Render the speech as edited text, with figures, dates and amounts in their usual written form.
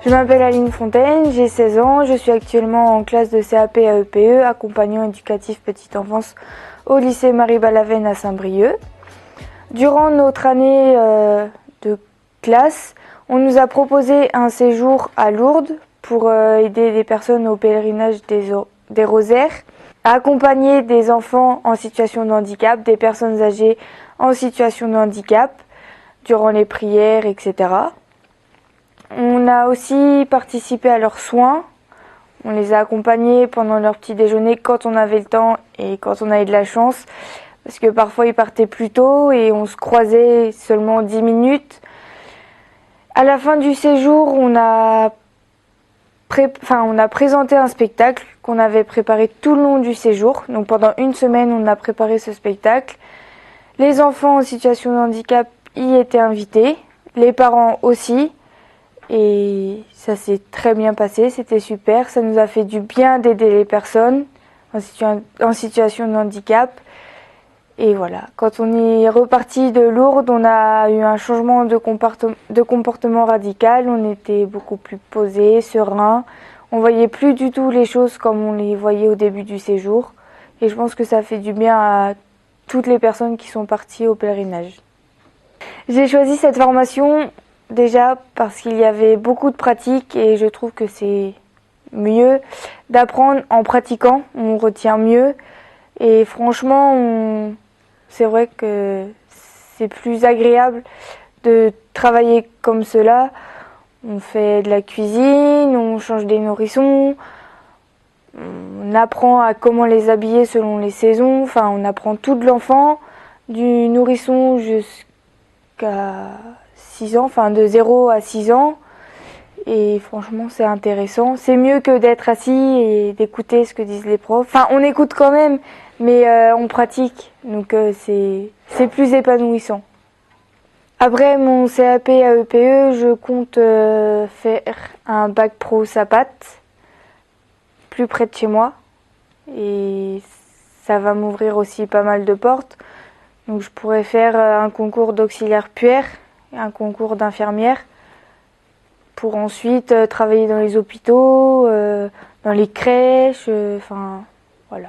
Je m'appelle Aline Fontaine, j'ai 16 ans, je suis actuellement en classe de CAP à EPE, accompagnant éducatif petite enfance au lycée Marie-Balavenne à Saint-Brieuc. Durant notre année de classe, on nous a proposé un séjour à Lourdes pour aider des personnes au pèlerinage des rosaires, accompagner des enfants en situation de handicap, des personnes âgées en situation de handicap, durant les prières, etc. On a aussi participé à leurs soins. On les a accompagnés pendant leur petit déjeuner quand on avait le temps et quand on avait de la chance. Parce que parfois ils partaient plus tôt et on se croisait seulement 10 minutes. À la fin du séjour, on a présenté un spectacle qu'on avait préparé tout le long du séjour. Donc pendant une semaine, on a préparé ce spectacle. Les enfants en situation de handicap y étaient invités, les parents aussi. Et ça s'est très bien passé, c'était super. Ça nous a fait du bien d'aider les personnes en situation de handicap. Et voilà, quand on est reparti de Lourdes, on a eu un changement de comportement radical. On était beaucoup plus posé, serein. On voyait plus du tout les choses comme on les voyait au début du séjour. Et je pense que ça fait du bien à toutes les personnes qui sont parties au pèlerinage. J'ai choisi cette formation déjà parce qu'il y avait beaucoup de pratiques et je trouve que c'est mieux d'apprendre en pratiquant, on retient mieux. Et franchement, c'est vrai que c'est plus agréable de travailler comme cela. On fait de la cuisine, on change des nourrissons, on apprend à comment les habiller selon les saisons. Enfin, on apprend tout de l'enfant, du nourrisson jusqu'à 6 ans, enfin de 0 à 6 ans. Et franchement, c'est intéressant. C'est mieux que d'être assis et d'écouter ce que disent les profs. Enfin, on écoute quand même, mais on pratique. Donc c'est plus épanouissant. Après mon CAP à EPE, je compte faire un bac pro SAPAT, plus près de chez moi. Et ça va m'ouvrir aussi pas mal de portes. Donc je pourrais faire un concours d'auxiliaire puère et un concours d'infirmière pour ensuite travailler dans les hôpitaux, dans les crèches, enfin voilà.